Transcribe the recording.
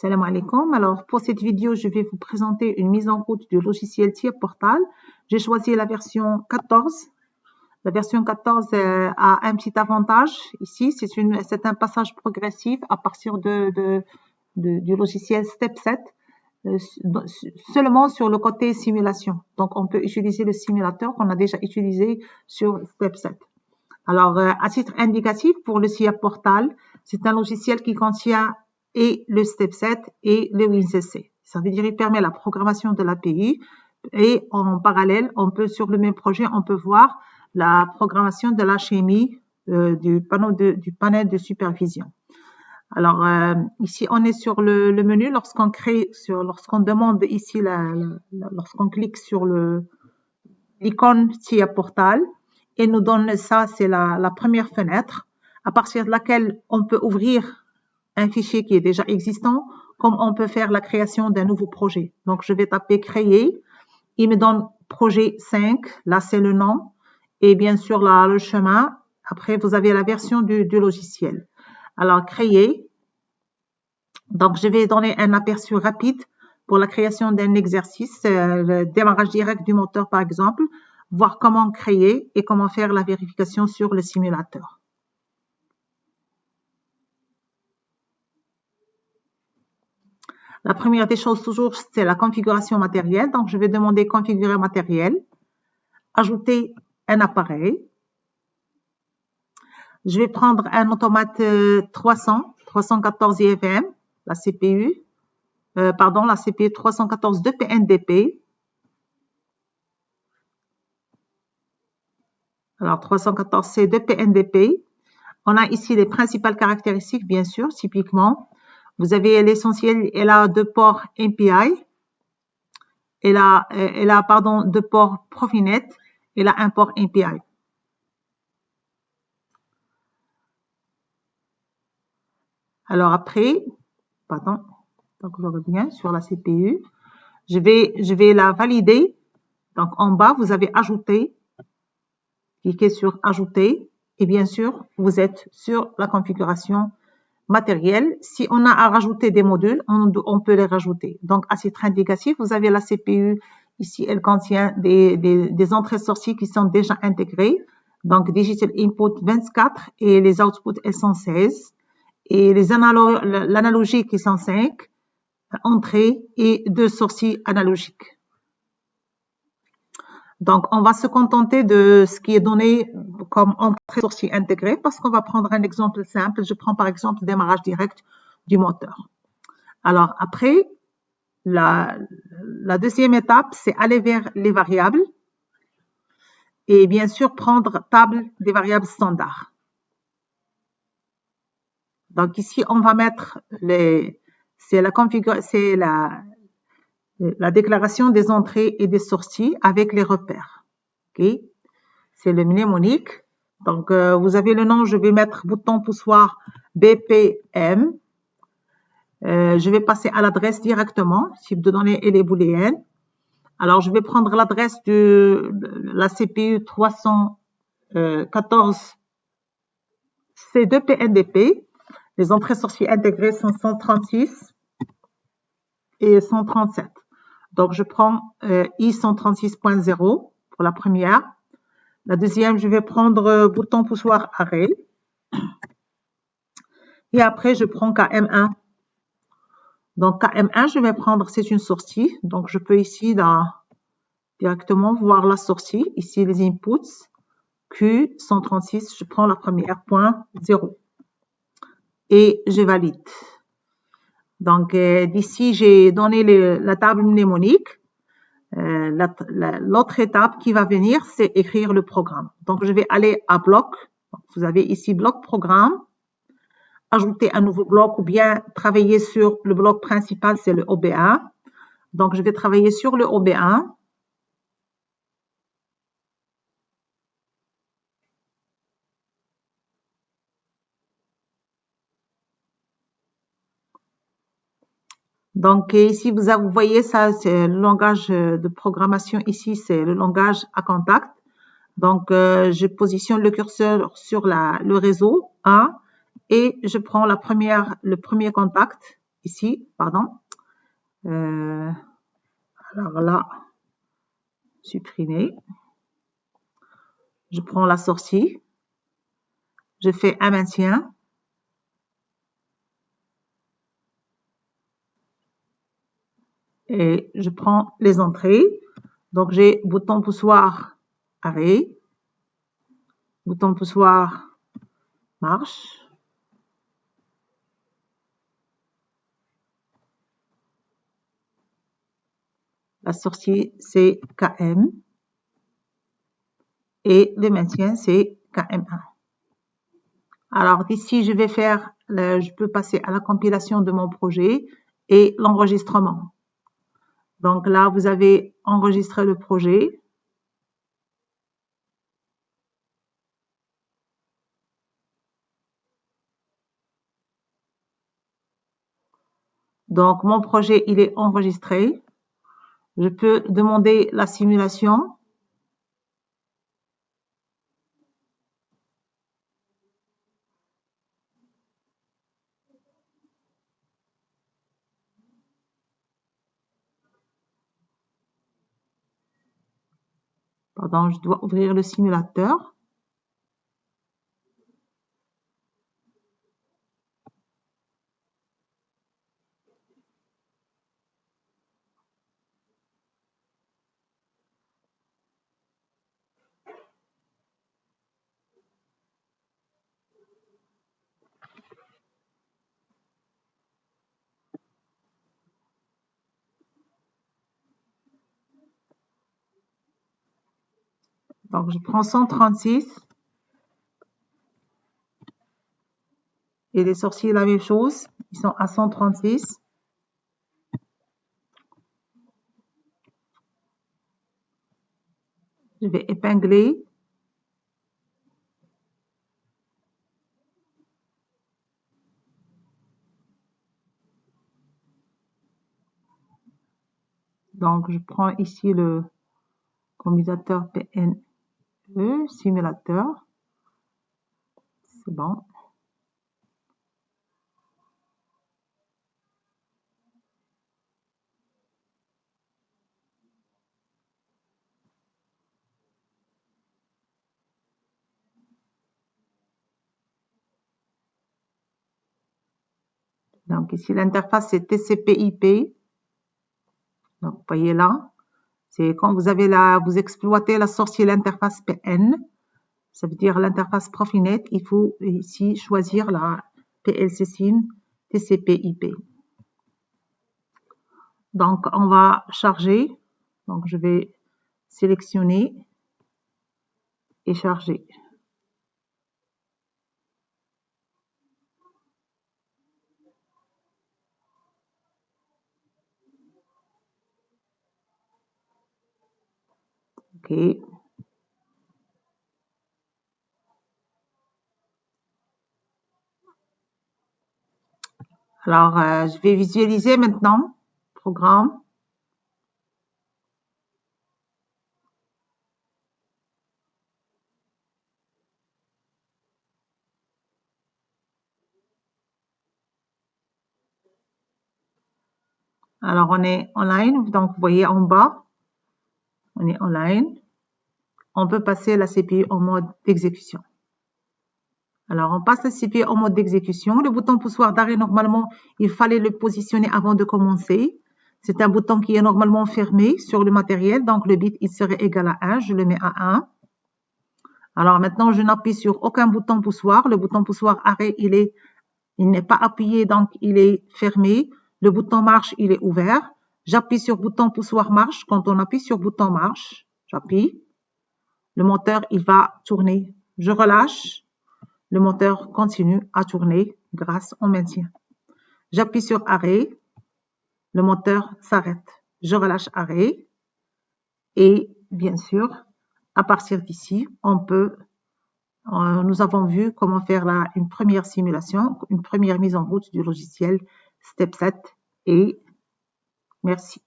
Salam alaikum. Alors, pour cette vidéo, je vais vous présenter une mise en route du logiciel TIA Portal. J'ai choisi la version 14. La version 14 a un petit avantage ici. C'est un passage progressif à partir du logiciel Step 7, seulement sur le côté simulation. Donc, on peut utiliser le simulateur qu'on a déjà utilisé sur Step 7. Alors, à titre indicatif, pour le TIA Portal, c'est un logiciel qui contient et le Step 7 et le WinCC. Ça veut dire qu'il permet la programmation de l'API et en parallèle, sur le même projet, on peut voir la programmation de l'HMI du panel de supervision. Alors, ici, on est sur le menu lorsqu'on demande ici, lorsqu'on clique sur l'icône TIA Portal, et nous donne ça, c'est la première fenêtre à partir de laquelle on peut ouvrir un fichier qui est déjà existant, comme on peut faire la création d'un nouveau projet. Donc, je vais taper créer. Il me donne projet 5. Là, c'est le nom. Et bien sûr, là, le chemin. Après, vous avez la version du logiciel. Alors, créer. Donc, je vais donner un aperçu rapide pour la création d'un exercice, le démarrage direct du moteur, par exemple, voir comment créer et comment faire la vérification sur le simulateur. La première des choses, toujours, c'est la configuration matérielle. Donc, je vais demander configurer matériel, ajouter un appareil. Je vais prendre un automate 314 IFM, la CPU, la CPU 314 de PNDP. Alors, 314C de PNDP. On a ici les principales caractéristiques, bien sûr, typiquement. Vous avez l'essentiel, elle a deux ports MPI, elle a deux ports Profinet, elle a un port MPI. Alors après, donc je reviens sur la CPU, je vais la valider. Donc en bas, vous avez ajouter, cliquez sur ajouter, et bien sûr, vous êtes sur la configuration matériel. Si on a à rajouter des modules, on peut les rajouter. Donc, à titre indicatif, vous avez la CPU. Ici, elle contient des entrées-sorties qui sont déjà intégrées. Donc, Digital Input 24 et les outputs, elles sont 16. Et l'analogique, ils sont 5 entrées et 2 sorties analogiques. Donc, on va se contenter de ce qui est donné comme entrée-sortie intégrée parce qu'on va prendre un exemple simple. Je prends par exemple le démarrage direct du moteur. Alors, après, la deuxième étape, c'est aller vers les variables et bien sûr prendre table des variables standards. Donc, ici, on va mettre la déclaration des entrées et des sorties avec les repères. Okay. C'est le mnémonique. Donc, vous avez le nom, je vais mettre bouton poussoir BPM. Je vais passer à l'adresse directement, type de données et les booléennes. Alors, je vais prendre l'adresse de la CPU 314 C2 PNDP. Les entrées-sorties intégrées sont 136 et 137. Donc, je prends I136.0 pour la première. La deuxième, je vais prendre bouton poussoir arrêt. Et après, je prends KM1. Donc, KM1, je vais prendre, c'est une sortie. Donc, je peux ici directement voir la sortie. Ici, les inputs. Q136, je prends la première, point 0. Et je valide. Donc, d'ici, j'ai donné la table mnémonique. L'autre étape qui va venir, c'est écrire le programme. Donc, je vais aller à bloc. Donc, vous avez ici bloc programme. Ajouter un nouveau bloc ou bien travailler sur le bloc principal, c'est le OB1. Donc, je vais travailler sur le OB1. Donc, ici, vous voyez ça, c'est le langage de programmation. Ici, c'est le langage à contact. Donc, je positionne le curseur sur le réseau 1 et je prends le premier contact. ici, pardon. Alors là, supprimer. Je prends la sortie. Je fais un maintien. Et je prends les entrées. Donc, j'ai bouton poussoir arrêt, bouton poussoir marche. La sortie, c'est KM. Et le maintien, c'est KM1. Alors, d'ici, je vais faire, je peux passer à la compilation de mon projet et l'enregistrement. Donc là, vous avez enregistré le projet. Donc, mon projet, il est enregistré. Je peux demander la simulation. Pardon, je dois ouvrir le simulateur. Donc, je prends 136. Et les sorciers, la même chose. Ils sont à 136. Je vais épingler. Donc, je prends ici le combinateur PNE, simulateur. C'est bon. Donc, ici, l'interface, c'est TCP/IP. Donc, vous voyez là, c'est quand vous avez vous exploitez la sortie l'interface PN. Ça veut dire l'interface Profinet. Il faut ici choisir la PLC SIM TCP/IP. Donc, on va charger. Donc, je vais sélectionner et charger. OK. Alors, je vais visualiser maintenant. Programme. Alors, on est online. Donc, vous voyez en bas, on est online. On peut passer la CPU en mode d'exécution. Alors, on passe la CPU en mode d'exécution. Le bouton poussoir d'arrêt, normalement, il fallait le positionner avant de commencer. C'est un bouton qui est normalement fermé sur le matériel. Donc, le bit, il serait égal à 1. Je le mets à 1. Alors, maintenant, je n'appuie sur aucun bouton poussoir. Le bouton poussoir arrêt, il n'est pas appuyé, donc il est fermé. Le bouton marche, il est ouvert. J'appuie sur bouton poussoir marche. Quand on appuie sur bouton marche, j'appuie. Le moteur, il va tourner. Je relâche. Le moteur continue à tourner grâce au maintien. J'appuie sur arrêt. Le moteur s'arrête. Je relâche arrêt. Et bien sûr, à partir d'ici, nous avons vu comment faire une première simulation, une première mise en route du logiciel Step 7. Et merci.